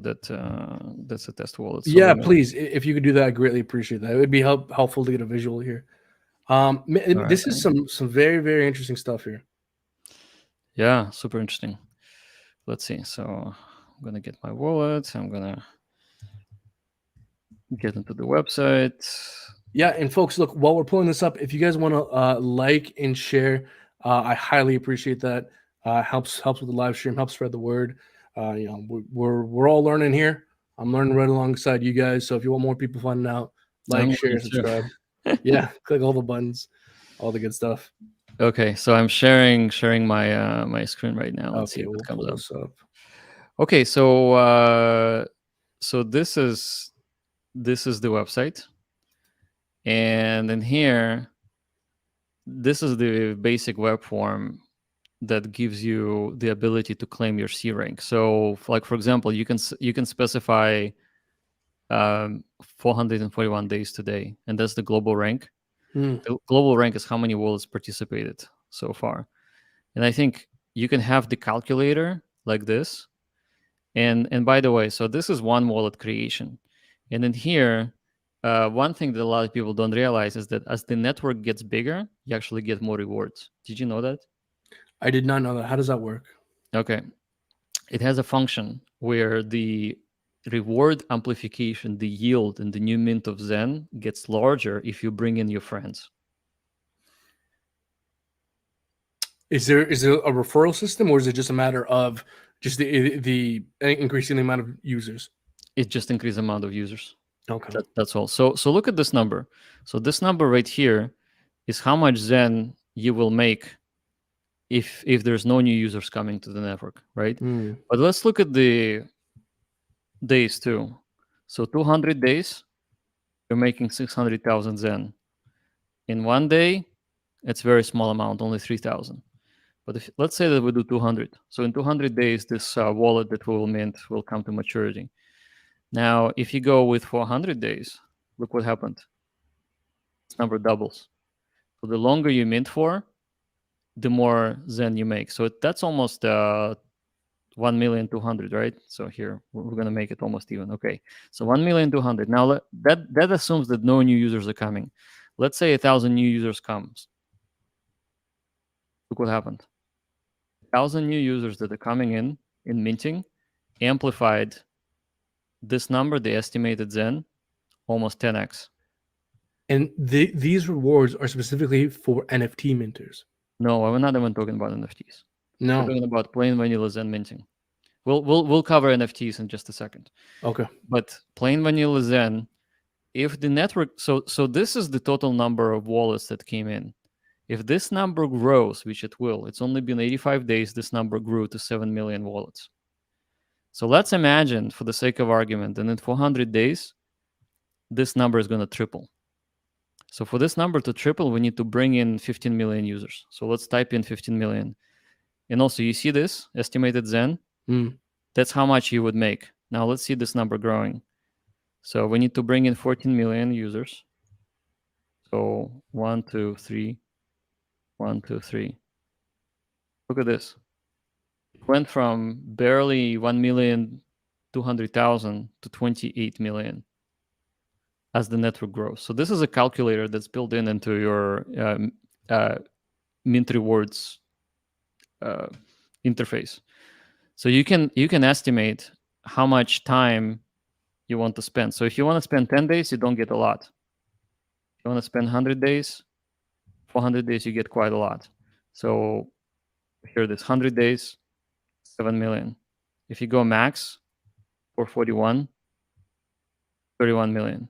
that's a test wallet. So Yeah, please, if you could do that, I greatly appreciate that. It would be helpful to get a visual here. This is some very, very interesting stuff here. Yeah, super interesting. Let's see. So I'm gonna get my wallet. I'm gonna get into the website. Yeah, and folks, look, while we're pulling this up, if you guys want to like and share, I highly appreciate that. Helps with the live stream, helps spread the word. We're all learning here. I'm learning right alongside you guys. So if you want more people finding out, like, share, subscribe. Yeah, click all the buttons, all the good stuff. Okay, so I'm sharing my my screen right now. Let's see if it comes up. Okay, so so this is the website, and in here, this is the basic web form that gives you the ability to claim your C rank. So, like for example, you can specify 441 days today, and that's the global rank. The global rank is how many wallets participated so far. And I think you can have the calculator like this. And by the way, so this is one wallet creation. And in here, one thing that a lot of people don't realize is that as the network gets bigger, you actually get more rewards. Did you know that? I did not know that. How does that work? Okay. It has a function where the reward amplification, the yield in the new mint of Zen gets larger if you bring in your friends. Is there a referral system, or is it just a matter of just the increasing the amount of users? It just increases the amount of users. Okay. That's all. So look at this number. So this number right here is how much Zen you will make if there's no new users coming to the network, right? But let's look at the days too. So 200 days, you're making 600,000 Zen. In one day, it's a very small amount, only 3,000. But if, let's say that we do 200. So in 200 days, this wallet that we will mint will come to maturity. Now, if you go with 400 days, look what happened. This number doubles. So the longer you mint for, the more Zen you make. So that's almost 1,200,000, right? So here we're gonna make it almost even. Okay, so 1,200,000. Now that assumes that no new users are coming. Let's say 1,000 new users comes. Look what happened. 1,000 new users that are coming in minting amplified this number, the estimated Zen, almost 10x. And these rewards are specifically for NFT minters. No, we're not even talking about NFTs. No, we're talking about plain vanilla Zen minting. We'll cover NFTs in just a second. Okay. But plain vanilla Zen, if the network, so this is the total number of wallets that came in. If this number grows, which it will, it's only been 85 days, this number grew to 7 million wallets. So let's imagine, for the sake of argument, that in 400 days, this number is going to triple. So for this number to triple, we need to bring in 15 million users. So let's type in 15 million. And also, you see this estimated Zen? That's how much you would make. Now let's see this number growing. So we need to bring in 14 million users. So 1, 2, 3, 1, 2, 3. Look at this. It went from barely 1,200,000 to 28 million as the network grows. So this is a calculator that's built into your Mint Rewards interface. So you can estimate how much time you want to spend. So if you want to spend 10 days, you don't get a lot. If you want to spend 100 days, 400 days, you get quite a lot. So here it is, 100 days, 7 million. If you go max for 41, 31 million.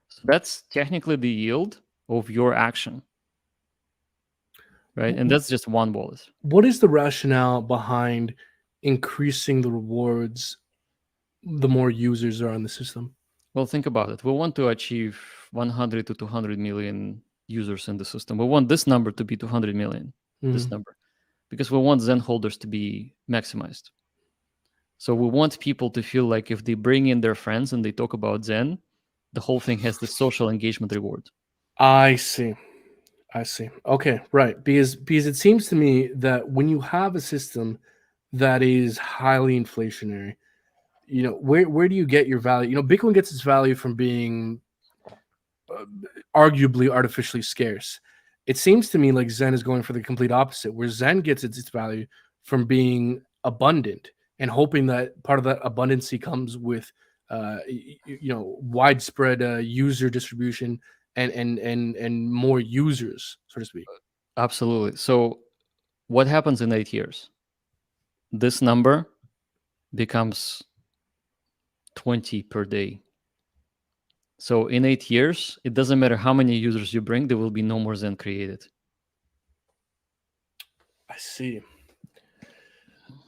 So that's technically the yield of your action, right? And that's just one wallet. What is the rationale behind increasing the rewards the more users are on the system? Well, think about it. We want to achieve 100 to 200 million users in the system. We want this number to be 200 million, this number, because we want Zen holders to be maximized. So we want people to feel like if they bring in their friends and they talk about Zen, the whole thing has the social engagement reward. I see. Okay, right. Because it seems to me that when you have a system that is highly inflationary, where do you get your value? Bitcoin gets its value from being arguably artificially scarce. It seems to me like Zen is going for the complete opposite, where Zen gets its value from being abundant and hoping that part of that abundancy comes with widespread user distribution and more users, so to speak. Absolutely. So what happens in 8 years? This number becomes 20 per day. So in 8 years, it doesn't matter how many users you bring, there will be no more Zen created. I see.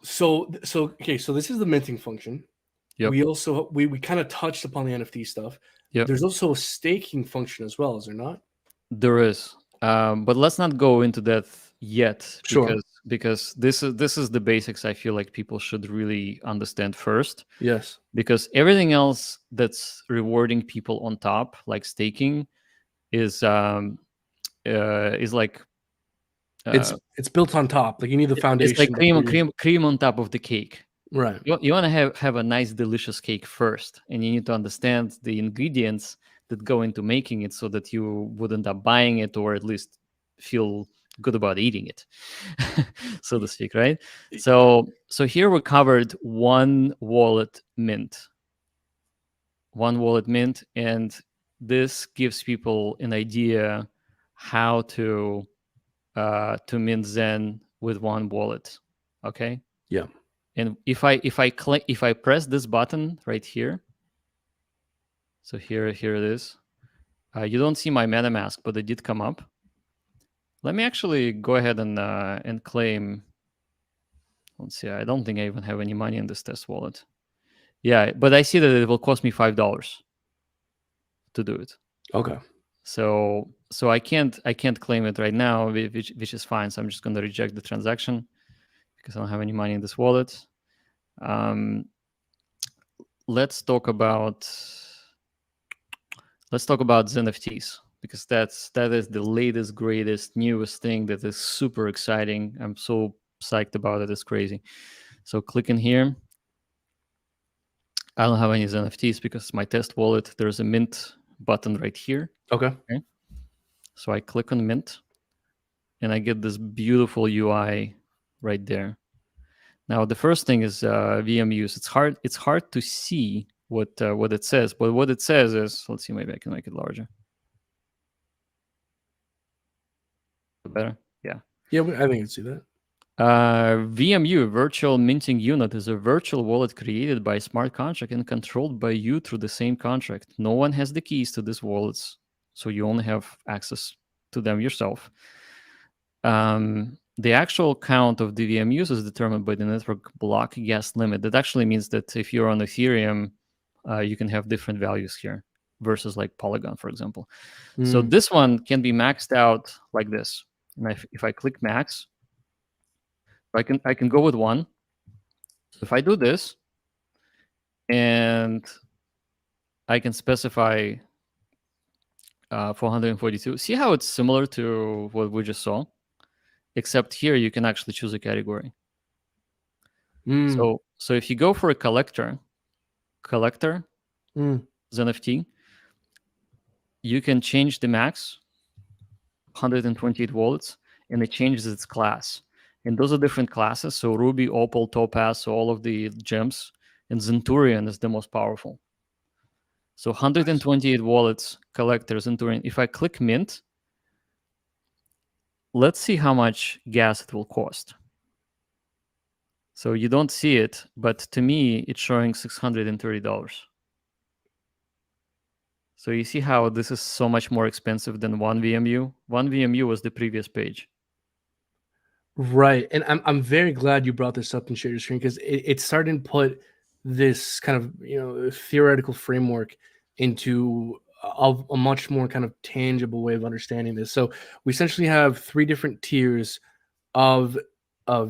So okay, so this is the minting function. Yep. We also we kind of touched upon the NFT stuff. Yep. There's also a staking function as well, is there not? There is. But let's not go into that yet, Sure. because this is the basics I feel like people should really understand first. Yes. Because everything else that's rewarding people on top, like staking, is like it's built on top. Like you need the foundation. It's like cream on top of the cake. Right. You want to have a nice, delicious cake first, and you need to understand the ingredients that go into making it, so that you would end up buying it, or at least feel good about eating it, so to speak, right? So here we covered one wallet mint, and this gives people an idea how to mint Zen with one wallet. Okay. Yeah. And if I press this button right here, so here it is. You don't see my MetaMask, but it did come up. Let me actually go ahead and claim. Let's see. I don't think I even have any money in this test wallet. Yeah, but I see that it will cost me $5 to do it. Okay. So I can't claim it right now, which is fine. So I'm just going to reject the transaction because I don't have any money in this wallet. Let's talk about Zen NFTs, because that is the latest, greatest, newest thing that is super exciting. I'm so psyched about it. It's crazy. So click in here. I don't have any Zen NFTs because it's my test wallet. There's a mint button right here. Okay. So I click on mint, and I get this beautiful UI right there. Now the first thing is VMUs. It's hard to see what it says, but what it says is, let's see, maybe I can make it larger. Better, yeah. Yeah, I think I can see that. VMU, virtual minting unit, is a virtual wallet created by a smart contract and controlled by you through the same contract. No one has the keys to these wallets, so you only have access to them yourself. The actual count of the VMUs is determined by the network block gas limit. That actually means that if you're on Ethereum, you can have different values here versus like Polygon, for example. So this one can be maxed out like this. And if I click max, I can go with 1. So if I do this, and I can specify 442. See how it's similar to what we just saw? Except here you can actually choose a category. So if you go for a collector Zen NFT, you can change the max 128 wallets, and it changes its class. And those are different classes. So Ruby, Opal, Topaz, so all of the gems, and Zenturion is the most powerful. So 128 wallets, collector, Zenturion. If I click mint, let's see how much gas it will cost. So you don't see it, but to me, it's showing $630. So you see how this is so much more expensive than one VMU? One VMU was the previous page. Right. And I'm very glad you brought this up and shared your screen, because it's starting to put this kind of theoretical framework into a much more kind of tangible way of understanding this. So we essentially have 3 different tiers of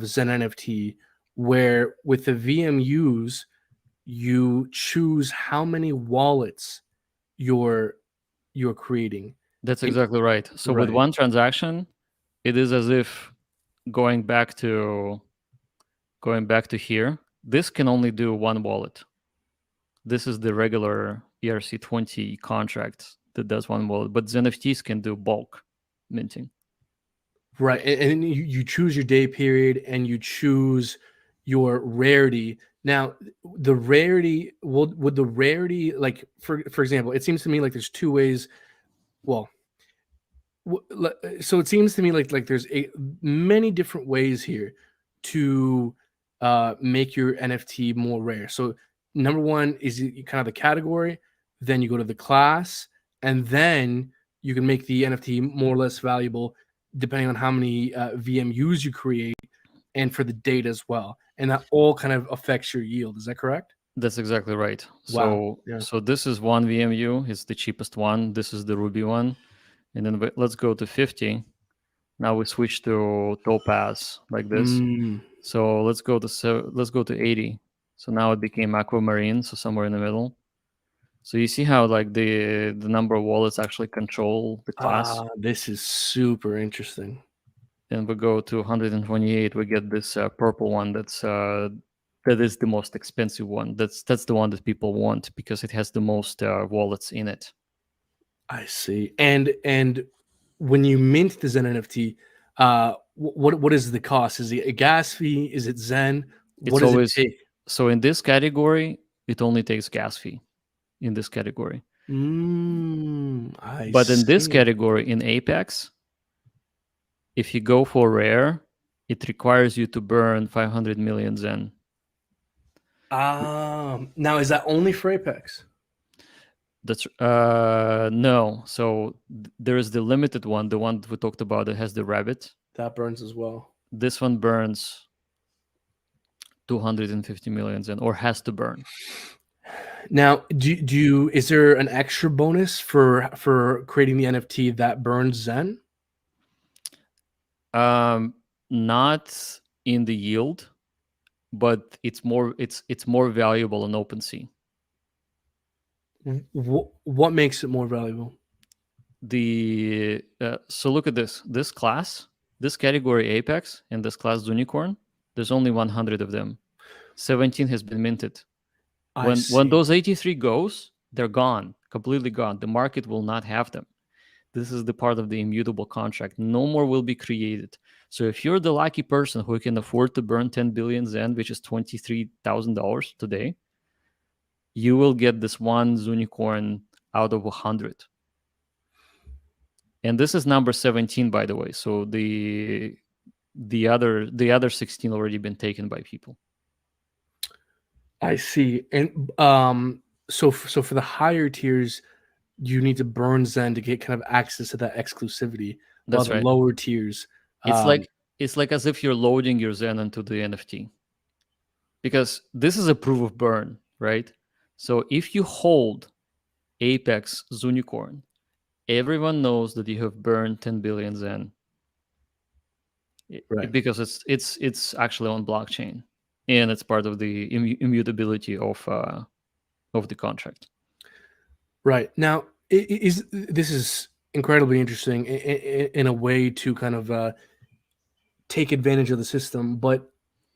Zen NFT, where with the VMUs you choose how many wallets you're creating. That's exactly right. So with one transaction, it is as if going back to here, this can only do one wallet. This is the regular ERC20 contract that does one wallet, but Zen NFTs can do bulk minting. Right, and you choose your day period and you choose your rarity. Now, the rarity would the rarity, like for example, it seems to me like there's two ways. Well, so it seems to me like there's many different ways here to make your NFT more rare. So number one is kind of the category, then you go to the class, and then you can make the NFT more or less valuable depending on how many VMUs you create and for the date as well. And that all kind of affects your yield. Is that correct? That's exactly right. Wow. So Yeah. so this is one VMU. It's the cheapest one. This is the Ruby one. And then let's go to 50. Now we switch to Topaz like this. Mm. So let's go to 80. So now it became Aquamarine, so somewhere in the middle. So you see how like the number of wallets actually control the class. This is super interesting. Then we go to 128. We get this purple one that is the most expensive one. That's the one that people want because it has the most wallets in it. I see. And when you mint the Zen NFT, what is the cost? Is it a gas fee? Is it Zen? What It's does it always take? so in this category, it only takes gas fee in this category. I But in this see. category, in Apex, if you go for rare, it requires you to burn 500 million Zen. Now is that only for Apex? That's no. So there is the limited one, the one that we talked about that has the rabbit. That burns as well. This one burns 250 million Zen, or has to burn. Now, do you is there an extra bonus for creating the NFT that burns Zen? Not in the yield, but it's more valuable on OpenSea. What makes it more valuable? So look at this class, this category Apex, and this class Unicorn. There's only 100 of them. 17 has been minted. When those 83 goes, they're gone, completely gone. The market will not have them. This is the part of the immutable contract. No more will be created. So if you're the lucky person who can afford to burn 10 billion Zen, which is $23,000 today, you will get this one unicorn out of 100. And this is number 17, by the way. So the other 16 already been taken by people. I see. And so for the higher tiers, you need to burn Zen to get kind of access to that exclusivity. While That's the right. lower tiers, It's like as if you're loading your Zen into the NFT. Because this is a proof of burn, right? So if you hold Apex Unicorn, everyone knows that you have burned 10 billion Zen. Right. Because it's actually on blockchain, and it's part of the immutability of the contract. Right. Now, this is incredibly interesting in a way to kind of take advantage of the system, but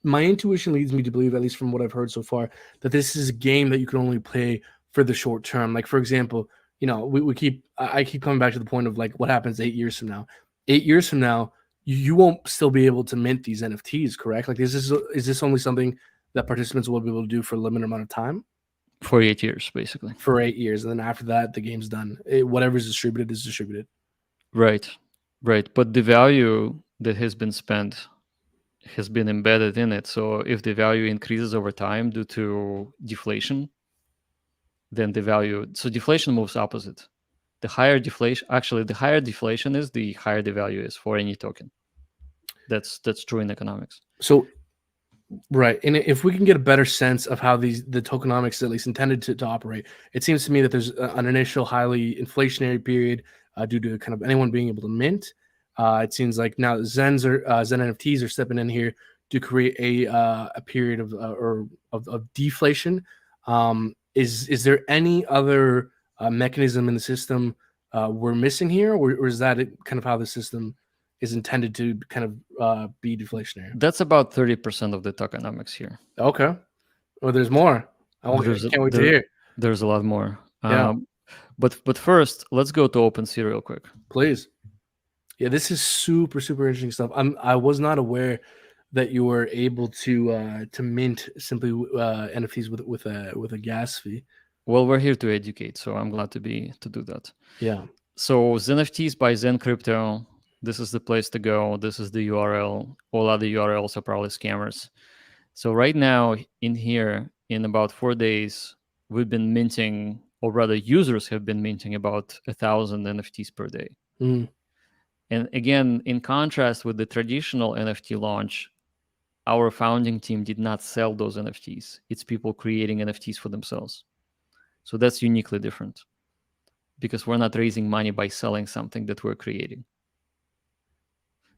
my intuition leads me to believe, at least from what I've heard so far, that this is a game that you can only play for the short term. Like, for example, I keep coming back to the point of like what happens 8 years from now. 8 years from now, you won't still be able to mint these NFTs, correct? Like, is this only something that participants will be able to do for a limited amount of time? For 8 years, basically. For 8 years, and then after that, the game's done. Whatever's distributed is distributed. Right. But the value that has been spent has been embedded in it. So if the value increases over time due to deflation, then the value. So deflation moves opposite. The higher deflation is, the higher the value is for any token. That's true in economics. So, right, and if we can get a better sense of how the tokenomics is at least intended to operate, it seems to me that there's an initial highly inflationary period due to kind of anyone being able to mint. It seems like now Zen NFTs are stepping in here to create a period of deflation. Is there any other mechanism in the system we're missing here, or is that kind of how the system is intended to kind of be deflationary? That's about 30% of the tokenomics here. Okay. Well, there's more. Can't wait to hear. There's a lot more. Yeah, But first, let's go to OpenSea real quick. please. Yeah, this is super interesting stuff. I was not aware that you were able to mint simply NFTs with a gas fee. Well, we're here to educate, so I'm glad to do that. Yeah. So Zen NFTs by Zen Crypto. This is the place to go. This is the URL. All other URLs are probably scammers. So right now in here, in about 4 days, we've been minting, or rather, users have been minting about 1,000 NFTs per day. Mm. And again, in contrast with the traditional NFT launch, our founding team did not sell those NFTs. It's people creating NFTs for themselves. So that's uniquely different because we're not raising money by selling something that we're creating.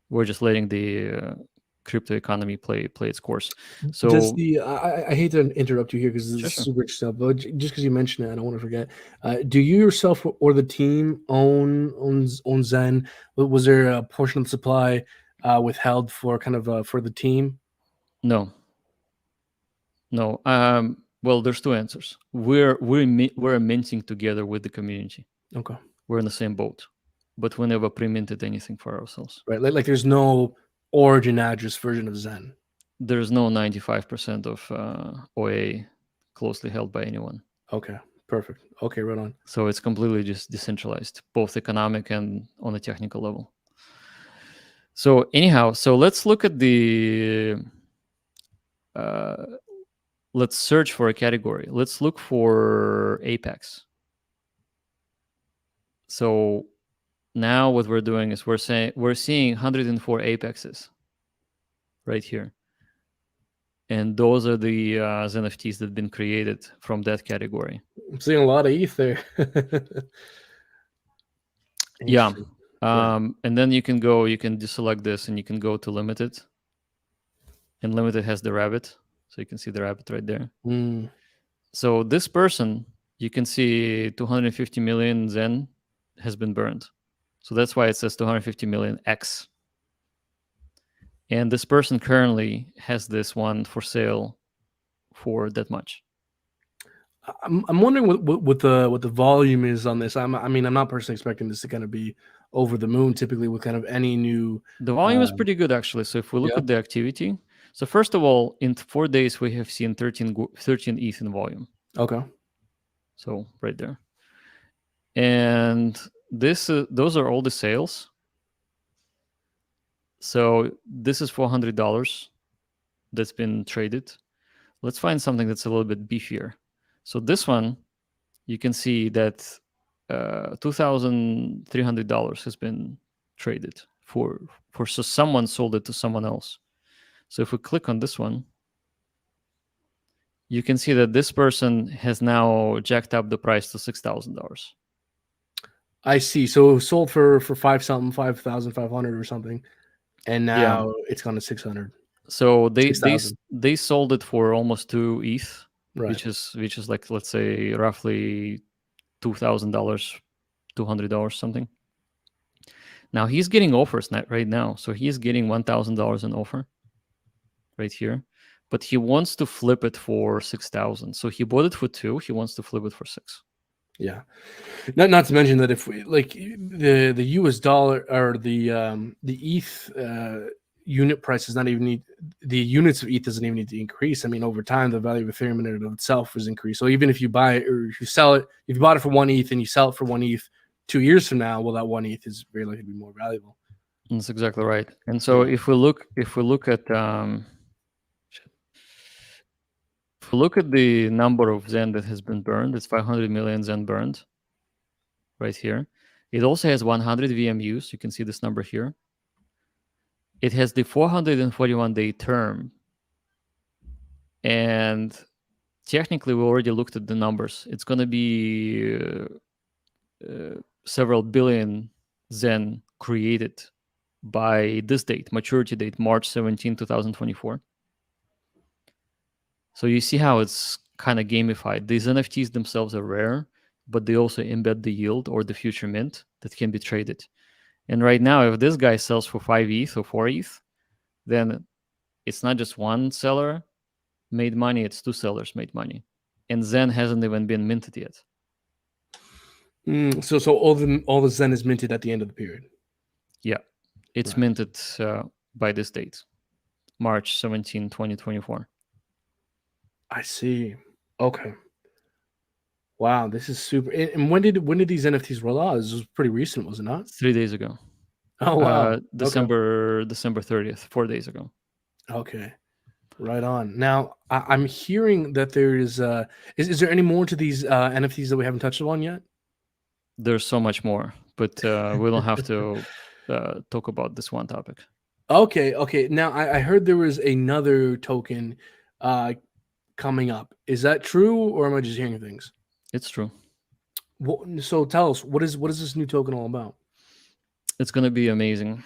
We're just letting the crypto economy play its course. Does So the I hate to interrupt you here because this sure, is sure. super stuff, but just because you mentioned it, I don't want to forget. Do you yourself or the team own Zen? Was there a portion of the supply withheld for kind of for the team? No. Well, there's two answers. We're minting together with the community. Okay, We're in the same boat, but we never pre-minted anything for ourselves. right. Like there's no origin address version of Zen. There's no 95% of OA closely held by anyone. Okay, perfect. Okay, right on. So it's completely just decentralized, both economic and on a technical level. So anyhow, so let's look at the let's search for a category. Let's look for Apex. So now what we're doing is we're seeing 104 Apexes right here. And those are the Zen NFTs that have been created from that category. I'm seeing a lot of ETH there. Yeah. Yeah. And then you can deselect this and you can go to limited. And limited has the rabbit. So you can see the rabbit right there. Mm. So this person, you can see 250 million Zen has been burned. So that's why it says 250 million X. And this person currently has this one for sale for that much. I'm wondering what the volume is on this. I mean, I'm not personally expecting this to kind of be over the moon. Typically, with kind of any new. The volume is pretty good, actually. So if we look Yeah. at the activity, so first of all, in 4 days, we have seen 13 ETH in volume. Okay. So right there. And those are all the sales. So this is $400 that's been traded. Let's find something that's a little bit beefier. So this one, you can see that $2,300 has been traded for so someone sold it to someone else. So if we click on this one, you can see that this person has now jacked up the price to $6,000. I see. So it was sold for 5,500 or something, and now it's gone to 600. So 6,000. they sold it for almost 2 ETH, Right. which is like, let's say, roughly $2,000, $200 something. Now he's getting offers right now. So he's getting $1,000 in offer right here, but he wants to flip it for 6,000. So he bought it for 2. He wants to flip it for 6. Yeah. Not to mention that if we like the US dollar or the ETH unit price does not even need the units of ETH doesn't even need to increase. I mean, over time, the value of Ethereum in and of itself is increased. So even if you buy it or if you sell it, if you bought it for 1 ETH and you sell it for 1 ETH 2 years from now, well, that 1 ETH is very likely to be more valuable. That's exactly right. And so if we look at if we look at the number of Zen that has been burned, it's 500 million Zen burned right here. It also has 100 VMUs. You can see this number here. It has the 441-day term. And technically, we already looked at the numbers. It's going to be several billion Zen created by this date, maturity date, March 17, 2024. So you see how it's kind of gamified. These NFTs themselves are rare, but they also embed the yield or the future mint that can be traded. And right now, if this guy sells for 5 ETH or 4 ETH, then it's not just one seller made money, it's 2 sellers made money. and Zen hasn't even been minted yet. So all the Zen is minted at the end of the period. Yeah, it's Right. minted by this date, March 17, 2024. I see. Okay. Wow, this is super. And when did these NFTs roll out? This was pretty recent, was it not? 3 days ago. Oh wow. December 30th, 4 days ago. Okay. Right on. Now I'm hearing that there is there any more to these NFTs that we haven't touched upon yet? There's so much more, but we don't have to talk about this one topic. Okay. Now I heard there was another token coming up. Is that true, or am I just hearing things? It's true. So tell us, what is this new token all about? It's going to be amazing.